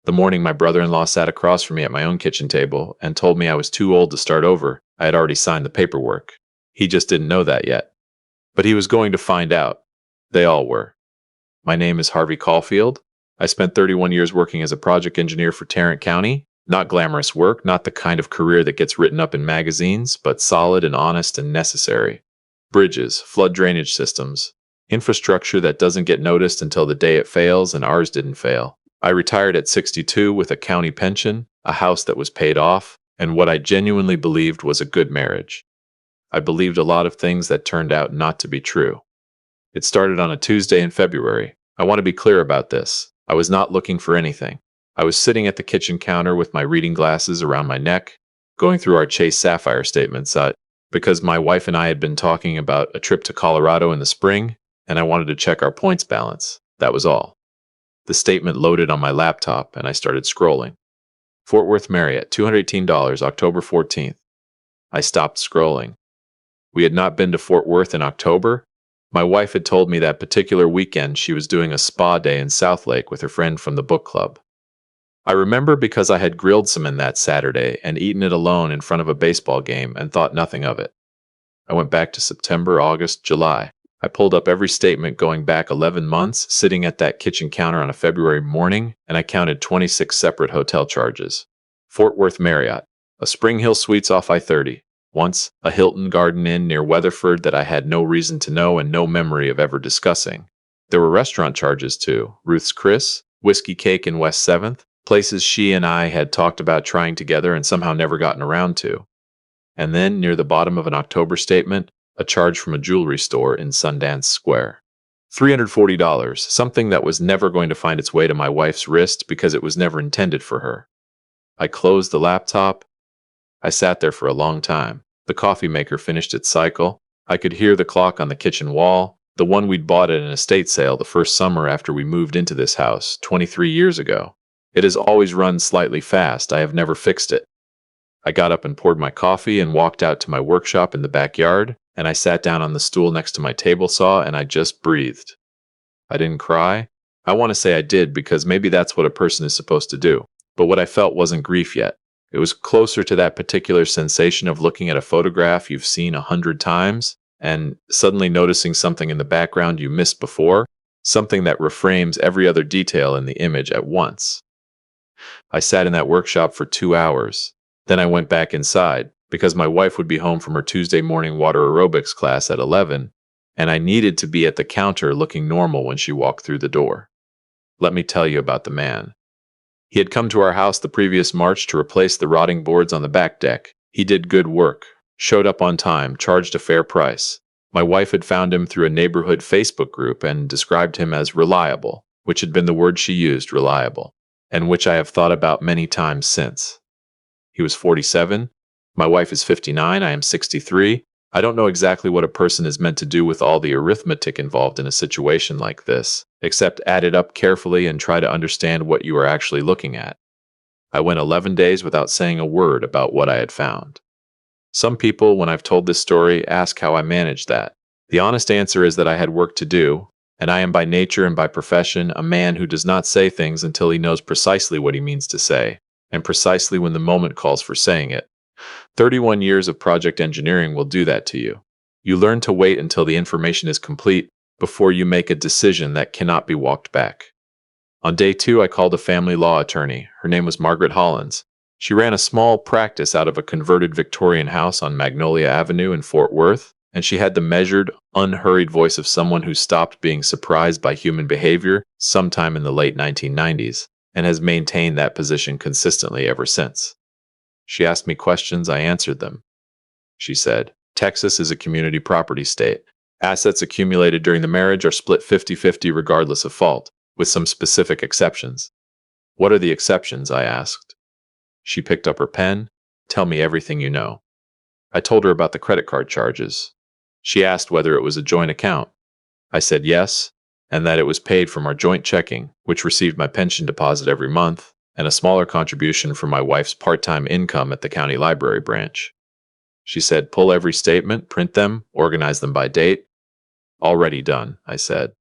The morning my brother-in-law sat across from me at my own kitchen table and told me I was too old to start over, I had already signed the paperwork. He just didn't know that yet. But he was going to find out. They all were. My name is Harvey Caulfield. I spent 31 years working as a project engineer for Tarrant County. Not glamorous work, not the kind of career that gets written up in magazines, but solid and honest and necessary. Bridges, flood drainage systems, infrastructure that doesn't get noticed until the day it fails, and ours didn't fail. I retired at 62 with a county pension, a house that was paid off, and what I genuinely believed was a good marriage. I believed a lot of things that turned out not to be true. It started on a Tuesday in February. I want to be clear about this. I was not looking for anything. I was sitting at the kitchen counter with my reading glasses around my neck, going through our Chase Sapphire statements, because my wife and I had been talking about a trip to Colorado in the spring, and I wanted to check our points balance. That was all. The statement loaded on my laptop, and I started scrolling. Fort Worth Marriott, $218, October 14th. I stopped scrolling. We had not been to Fort Worth in October. My wife had told me that particular weekend she was doing a spa day in Southlake with her friend from the book club. I remember because I had grilled some in that Saturday and eaten it alone in front of a baseball game and thought nothing of it. I went back to September, August, July. I pulled up every statement going back 11 months, sitting at that kitchen counter on a February morning, and I counted 26 separate hotel charges. Fort Worth Marriott, a Spring Hill Suites off I-30. Once, a Hilton Garden Inn near Weatherford that I had no reason to know and no memory of ever discussing. There were restaurant charges too. Ruth's Chris, Whiskey Cake in West 7th, places she and I had talked about trying together and somehow never gotten around to. And then, near the bottom of an October statement, a charge from a jewelry store in Sundance Square. $340, something that was never going to find its way to my wife's wrist because it was never intended for her. I closed the laptop. I sat there for a long time. The coffee maker finished its cycle. I could hear the clock on the kitchen wall, the one we'd bought at an estate sale the first summer after we moved into this house 23 years ago. It has always run slightly fast. I have never fixed it. I got up and poured my coffee and walked out to my workshop in the backyard, and I sat down on the stool next to my table saw and I just breathed. I didn't cry. I want to say I did because maybe that's what a person is supposed to do. But what I felt wasn't grief yet. It was closer to that particular sensation of looking at a photograph you've seen 100 times and suddenly noticing something in the background you missed before, something that reframes every other detail in the image at once. I sat in that workshop for 2 hours. Then I went back inside because my wife would be home from her Tuesday morning water aerobics class at 11, and I needed to be at the counter looking normal when she walked through the door. Let me tell you about the man. He had come to our house the previous March to replace the rotting boards on the back deck. He did good work, showed up on time, charged a fair price. My wife had found him through a neighborhood Facebook group and described him as reliable, which had been the word she used, reliable, and which I have thought about many times since. He was 47. My wife is 59. I am 63. I don't know exactly what a person is meant to do with all the arithmetic involved in a situation like this, except add it up carefully and try to understand what you are actually looking at. I went 11 days without saying a word about what I had found. Some people, when I've told this story, ask how I managed that. The honest answer is that I had work to do, and I am by nature and by profession a man who does not say things until he knows precisely what he means to say, and precisely when the moment calls for saying it. 31 years of project engineering will do that to you. You learn to wait until the information is complete before you make a decision that cannot be walked back. On day 2, I called a family law attorney. Her name was Margaret Hollins. She ran a small practice out of a converted Victorian house on Magnolia Avenue in Fort Worth, and she had the measured, unhurried voice of someone who stopped being surprised by human behavior sometime in the late 1990s, and has maintained that position consistently ever since. She asked me questions, I answered them. She said, Texas is a community property state. Assets accumulated during the marriage are split 50-50 regardless of fault, with some specific exceptions. What are the exceptions? I asked. She picked up her pen. Tell me everything you know. I told her about the credit card charges. She asked whether it was a joint account. I said yes, and that it was paid from our joint checking, which received my pension deposit every month, and a smaller contribution from my wife's part-time income at the county library branch. She said, pull every statement, print them, organize them by date. Already done, I said.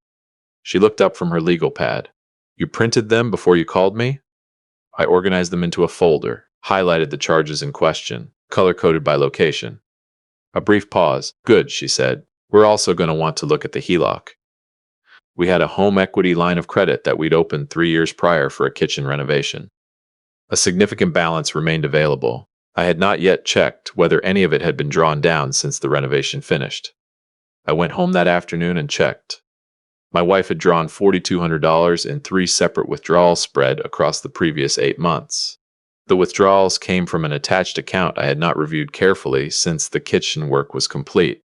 She looked up from her legal pad. You printed them before you called me? I organized them into a folder, highlighted the charges in question, color-coded by location. A brief pause. Good, she said. We're also going to want to look at the HELOC. We had a home equity line of credit that we'd opened 3 years prior for a kitchen renovation. A significant balance remained available. I had not yet checked whether any of it had been drawn down since the renovation finished. I went home that afternoon and checked. My wife had drawn $4,200 in 3 separate withdrawals spread across the previous 8 months. The withdrawals came from an attached account I had not reviewed carefully since the kitchen work was complete.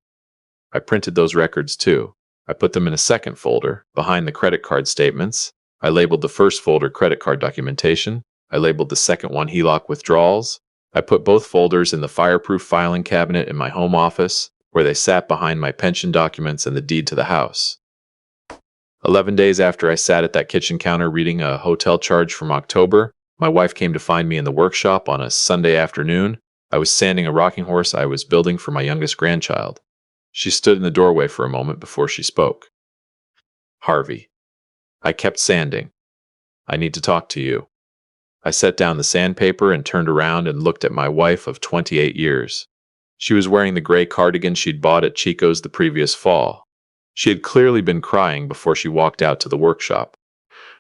I printed those records too. I put them in a second folder, behind the credit card statements. I labeled the first folder credit card documentation. I labeled the second one HELOC withdrawals. I put both folders in the fireproof filing cabinet in my home office, where they sat behind my pension documents and the deed to the house. 11 days after I sat at that kitchen counter reading a hotel charge from October, my wife came to find me in the workshop on a Sunday afternoon. I was sanding a rocking horse I was building for my youngest grandchild. She stood in the doorway for a moment before she spoke. Harvey. I kept sanding. I need to talk to you. I set down the sandpaper and turned around and looked at my wife of 28 years. She was wearing the gray cardigan she'd bought at Chico's the previous fall. She had clearly been crying before she walked out to the workshop.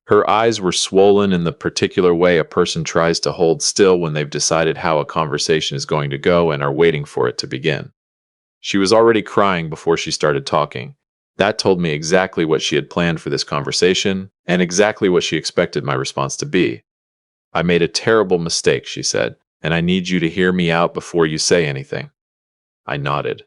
Her eyes were swollen in the particular way a person tries to hold still when they've decided how a conversation is going to go and are waiting for it to begin. She was already crying before she started talking. That told me exactly what she had planned for this conversation and exactly what she expected my response to be. I made a terrible mistake, she said, and I need you to hear me out before you say anything. I nodded.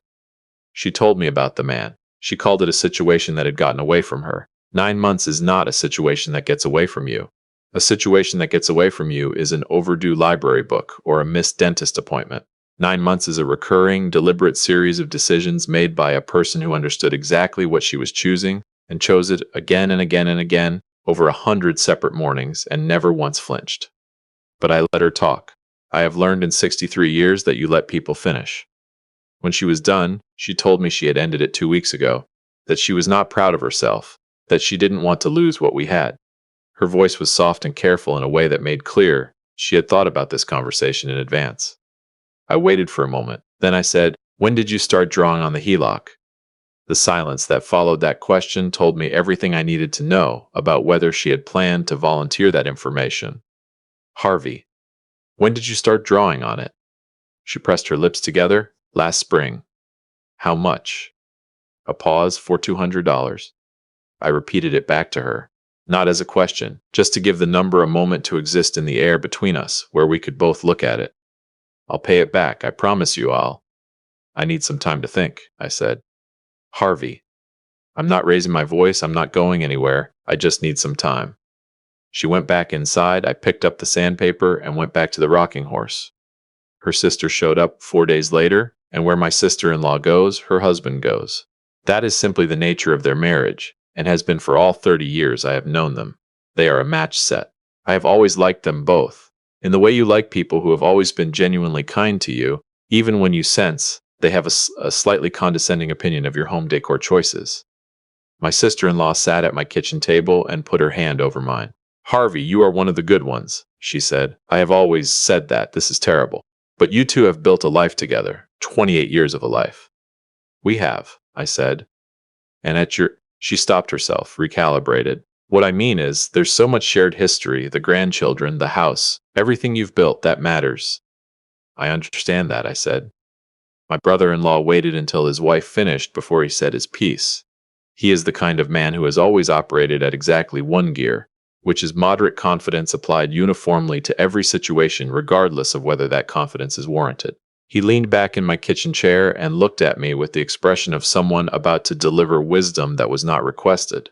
She told me about the man. She called it a situation that had gotten away from her. 9 months is not a situation that gets away from you. A situation that gets away from you is an overdue library book or a missed dentist appointment. 9 months is a recurring, deliberate series of decisions made by a person who understood exactly what she was choosing and chose it again and again and again over 100 separate mornings and never once flinched. But I let her talk. I have learned in 63 years that you let people finish. When she was done, she told me she had ended it 2 weeks ago, that she was not proud of herself, that she didn't want to lose what we had. Her voice was soft and careful in a way that made clear she had thought about this conversation in advance. I waited for a moment. Then I said, "When did you start drawing on the HELOC?" The silence that followed that question told me everything I needed to know about whether she had planned to volunteer that information. Harvey, when did you start drawing on it? She pressed her lips together. Last spring. How much? A pause. For $200. I repeated it back to her, not as a question, just to give the number a moment to exist in the air between us, where we could both look at it. I'll pay it back, I promise you I'll. I need some time to think, I said. Harvey. I'm not raising my voice, I'm not going anywhere, I just need some time. She went back inside, I picked up the sandpaper and went back to the rocking horse. Her sister showed up 4 days later, and where my sister-in-law goes, her husband goes. That is simply the nature of their marriage, and has been for all 30 years I have known them. They are a match set. I have always liked them both, in the way you like people who have always been genuinely kind to you, even when you sense they have a slightly condescending opinion of your home decor choices. My sister-in-law sat at my kitchen table and put her hand over mine. Harvey, you are one of the good ones, she said. I have always said that. This is terrible. But you two have built a life together, 28 years of a life. We have, I said. And at your... She stopped herself, recalibrated. What I mean is, there's so much shared history, the grandchildren, the house, everything you've built, that matters. I understand that, I said. My brother-in-law waited until his wife finished before he said his piece. He is the kind of man who has always operated at exactly one gear, which is moderate confidence applied uniformly to every situation regardless of whether that confidence is warranted. He leaned back in my kitchen chair and looked at me with the expression of someone about to deliver wisdom that was not requested.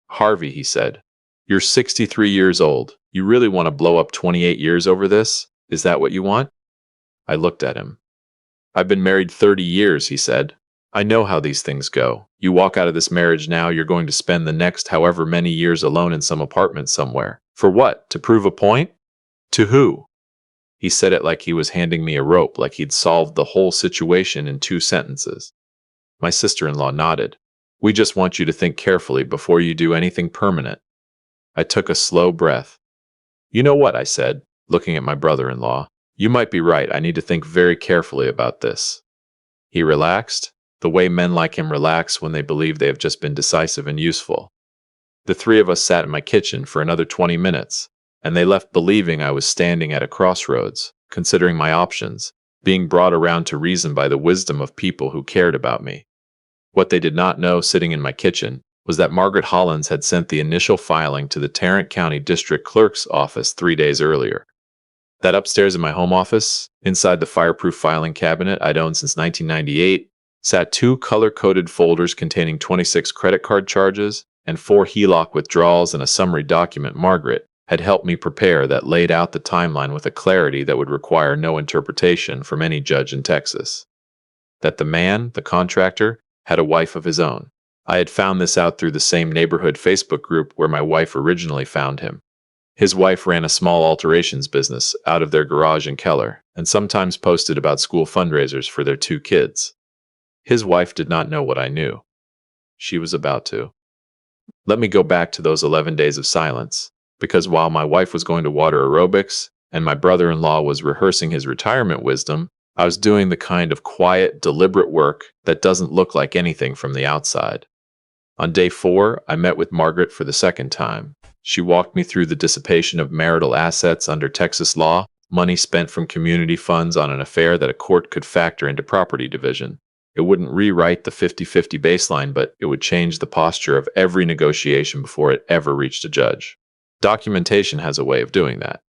Harvey, he said, you're 63 years old. You really want to blow up 28 years over this? Is that what you want? I looked at him. I've been married 30 years, he said. I know how these things go. You walk out of this marriage now, you're going to spend the next however many years alone in some apartment somewhere. For what? To prove a point? To who? He said it like he was handing me a rope, like he'd solved the whole situation in 2 sentences. My sister-in-law nodded. We just want you to think carefully before you do anything permanent. I took a slow breath. You know what, I said. looking at my brother-in-law. You might be right. I need to think very carefully about this. He relaxed, the way men like him relax when they believe they have just been decisive and useful. The three of us sat in my kitchen for another 20 minutes, and they left believing I was standing at a crossroads, considering my options, being brought around to reason by the wisdom of people who cared about me. What they did not know sitting in my kitchen was that Margaret Hollins had sent the initial filing to the Tarrant County District Clerk's office 3 days earlier. That upstairs in my home office, inside the fireproof filing cabinet I'd owned since 1998, sat 2 color-coded folders containing 26 credit card charges and 4 HELOC withdrawals and a summary document Margaret had helped me prepare that laid out the timeline with a clarity that would require no interpretation from any judge in Texas. That the man, the contractor, had a wife of his own. I had found this out through the same neighborhood Facebook group where my wife originally found him. His wife ran a small alterations business out of their garage in Keller and sometimes posted about school fundraisers for their 2 kids. His wife did not know what I knew. She was about to. Let me go back to those 11 days of silence, because while my wife was going to water aerobics and my brother-in-law was rehearsing his retirement wisdom, I was doing the kind of quiet, deliberate work that doesn't look like anything from the outside. On day 4, I met with Margaret for the second time. She walked me through the dissipation of marital assets under Texas law, money spent from community funds on an affair that a court could factor into property division. It wouldn't rewrite the 50-50 baseline, but it would change the posture of every negotiation before it ever reached a judge. Documentation has a way of doing that.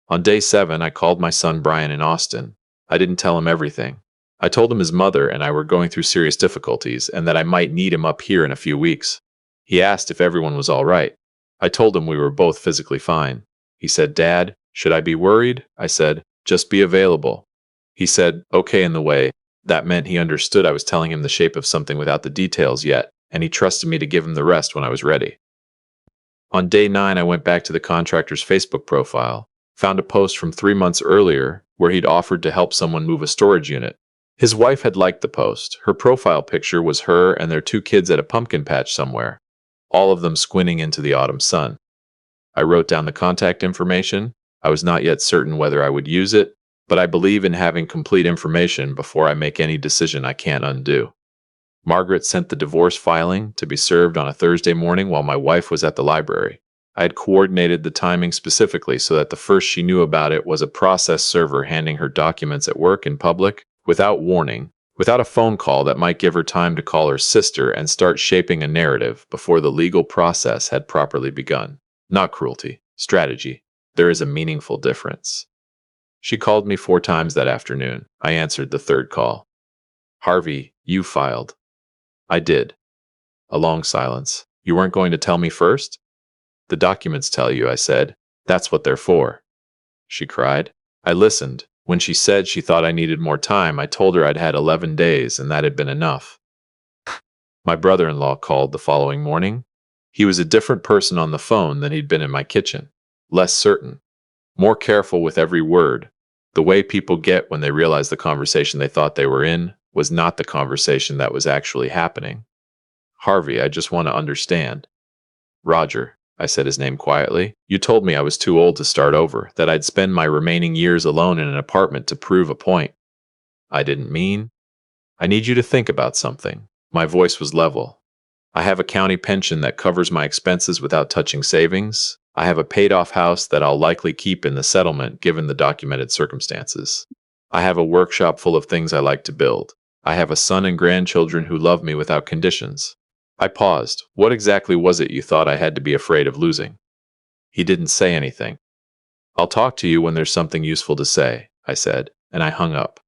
On day 7, I called my son Brian in Austin. I didn't tell him everything. I told him his mother and I were going through serious difficulties and that I might need him up here in a few weeks. He asked if everyone was all right. I told him we were both physically fine. He said, "Dad, should I be worried?" I said, "Just be available." He said, "Okay," in the way. That meant he understood I was telling him the shape of something without the details yet, and he trusted me to give him the rest when I was ready. On day 9, I went back to the contractor's Facebook profile, found a post from 3 months earlier where he'd offered to help someone move a storage unit. His wife had liked the post. Her profile picture was her and their 2 kids at a pumpkin patch somewhere, all of them squinting into the autumn sun. I wrote down the contact information. I was not yet certain whether I would use it, but I believe in having complete information before I make any decision I can't undo. Margaret sent the divorce filing to be served on a Thursday morning while my wife was at the library. I had coordinated the timing specifically so that the first she knew about it was a process server handing her documents at work in public, without warning, without a phone call that might give her time to call her sister and start shaping a narrative before the legal process had properly begun. Not cruelty, strategy. There is a meaningful difference. She called me 4 times that afternoon. I answered the 3rd call. "Harvey, you filed." I did. A long silence. "You weren't going to tell me first?" "The documents tell you," I said. "That's what they're for." She cried. I listened. When she said she thought I needed more time, I told her I'd had 11 days and that had been enough. My brother-in-law called the following morning. He was a different person on the phone than he'd been in my kitchen. Less certain. More careful with every word. The way people get when they realize the conversation they thought they were in was not the conversation that was actually happening. "Harvey, I just want to understand." "Roger," I said his name quietly. "You told me I was too old to start over, that I'd spend my remaining years alone in an apartment to prove a point." "I didn't mean." "I need you to think about something." My voice was level. "I have a county pension that covers my expenses without touching savings. I have a paid-off house that I'll likely keep in the settlement given the documented circumstances. I have a workshop full of things I like to build. I have a son and grandchildren who love me without conditions." I paused. "What exactly was it you thought I had to be afraid of losing?" He didn't say anything. "I'll talk to you when there's something useful to say," I said, and I hung up.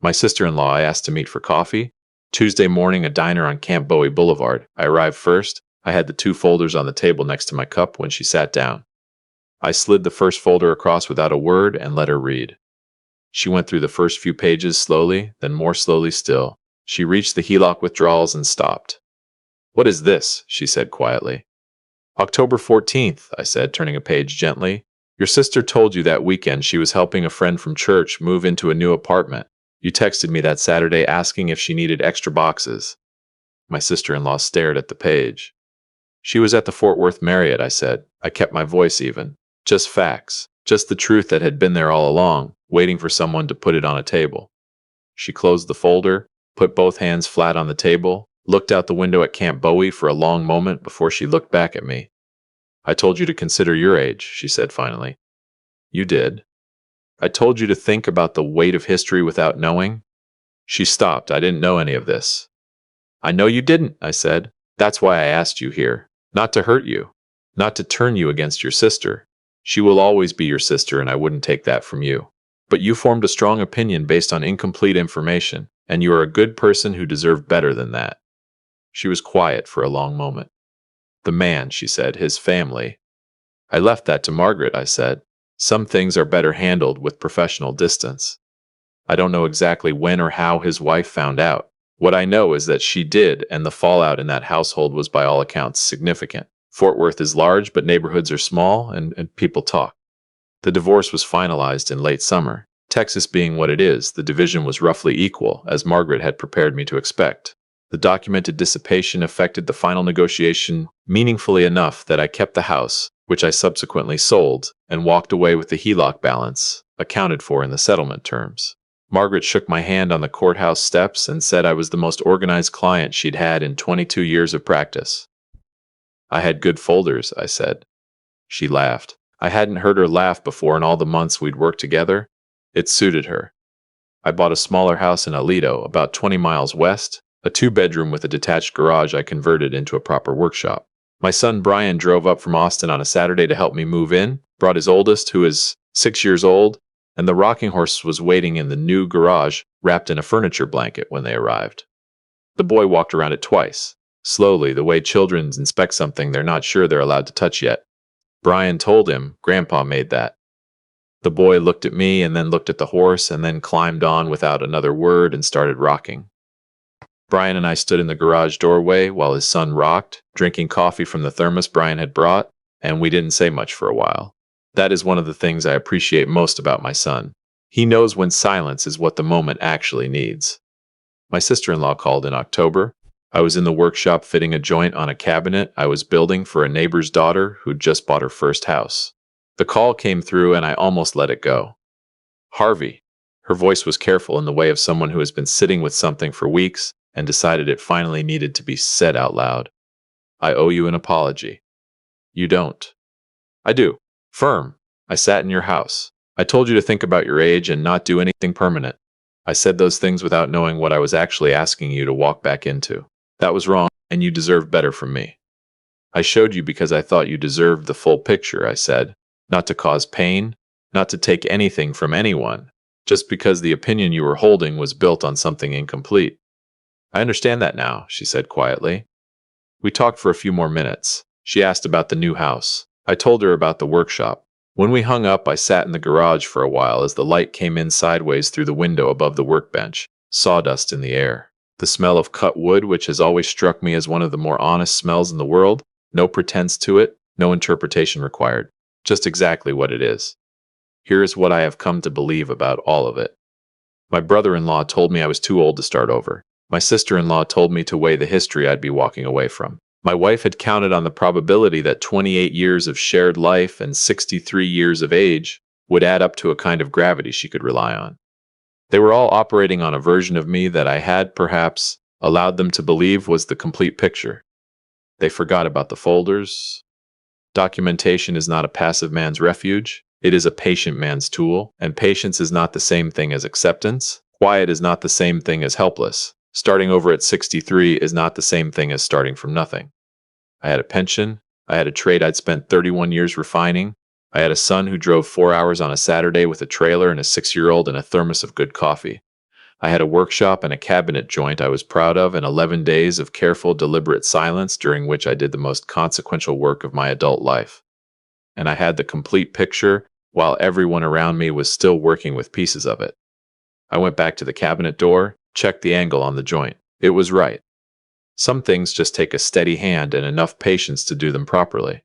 My sister-in-law I asked to meet for coffee. Tuesday morning, a diner on Camp Bowie Boulevard. I arrived first. I had the 2 folders on the table next to my cup when she sat down. I slid the first folder across without a word and let her read. She went through the first few pages slowly, then more slowly still. She reached the HELOC withdrawals and stopped. "What is this?" she said quietly. "October 14th, I said, turning a page gently. "Your sister told you that weekend she was helping a friend from church move into a new apartment. You texted me that Saturday asking if she needed extra boxes." My sister-in-law stared at the page. "She was at the Fort Worth Marriott," I said. I kept my voice even. "Just facts. Just the truth that had been there all along, waiting for someone to put it on a table. She closed the folder, put both hands flat on the table, looked out the window at Camp Bowie for a long moment before she looked back at me. I told you to consider your age, she said finally. You did. I told you to think about the weight of history without knowing. She stopped. I didn't know any of this. I know you didn't, I said. That's why I asked you here. Not to hurt you. Not to turn you against your sister. She will always be your sister, and I wouldn't take that from you. But you formed a strong opinion based on incomplete information, and you are a good person who deserved better than that. She was quiet for a long moment. The man, she said, his family. I left that to Margaret, I said. Some things are better handled with professional distance. I don't know exactly when or how his wife found out. What I know is that she did, and the fallout in that household was by all accounts significant. Fort Worth is large, but neighborhoods are small, and people talk. The divorce was finalized in late summer. Texas being what it is, the division was roughly equal, as Margaret had prepared me to expect. The documented dissipation affected the final negotiation meaningfully enough that I kept the house, which I subsequently sold, and walked away with the HELOC balance, accounted for in the settlement terms. Margaret shook my hand on the courthouse steps and said I was the most organized client she'd had in 22 years of practice. I had good folders, I said. She laughed. I hadn't heard her laugh before in all the months we'd worked together. It suited her. I bought a smaller house in Aledo, about 20 miles west, a 2-bedroom with a detached garage I converted into a proper workshop. My son Brian drove up from Austin on a Saturday to help me move in, brought his oldest, who is 6 years old, and the rocking horse was waiting in the new garage, wrapped in a furniture blanket when they arrived. The boy walked around it twice, slowly, the way children inspect something they're not sure they're allowed to touch yet. Brian told him, "Grandpa made that." The boy looked at me and then looked at the horse and then climbed on without another word and started rocking. Brian and I stood in the garage doorway while his son rocked, drinking coffee from the thermos Brian had brought, and we didn't say much for a while. That is one of the things I appreciate most about my son. He knows when silence is what the moment actually needs. My sister-in-law called in October. I was in the workshop fitting a joint on a cabinet I was building for a neighbor's daughter who'd just bought her first house. The call came through and I almost let it go. Harvey. Her voice was careful in the way of someone who has been sitting with something for weeks and decided it finally needed to be said out loud. I owe you an apology. You don't. I do. Firm. I sat in your house. I told you to think about your age and not do anything permanent. I said those things without knowing what I was actually asking you to walk back into. That was wrong, and you deserve better from me. I showed you because I thought you deserved the full picture, I said. Not to cause pain, not to take anything from anyone, just because the opinion you were holding was built on something incomplete. I understand that now, she said quietly. We talked for a few more minutes. She asked about the new house. I told her about the workshop. When we hung up, I sat in the garage for a while as the light came in sideways through the window above the workbench, sawdust in the air. The smell of cut wood, which has always struck me as one of the more honest smells in the world, no pretense to it, no interpretation required, just exactly what it is. Here is what I have come to believe about all of it. My brother-in-law told me I was too old to start over. My sister-in-law told me to weigh the history I'd be walking away from. My wife had counted on the probability that 28 years of shared life and 63 years of age would add up to a kind of gravity she could rely on. They were all operating on a version of me that I had, perhaps, allowed them to believe was the complete picture. They forgot about the folders. Documentation is not a passive man's refuge. It is a patient man's tool, and patience is not the same thing as acceptance. Quiet is not the same thing as helpless. Starting over at 63 is not the same thing as starting from nothing. I had a pension. I had a trade I'd spent 31 years refining. I had a son who drove 4 hours on a Saturday with a trailer and a 6-year-old and a thermos of good coffee. I had a workshop and a cabinet joint I was proud of and 11 days of careful, deliberate silence during which I did the most consequential work of my adult life. And I had the complete picture while everyone around me was still working with pieces of it. I went back to the cabinet door, checked the angle on the joint. It was right. Some things just take a steady hand and enough patience to do them properly.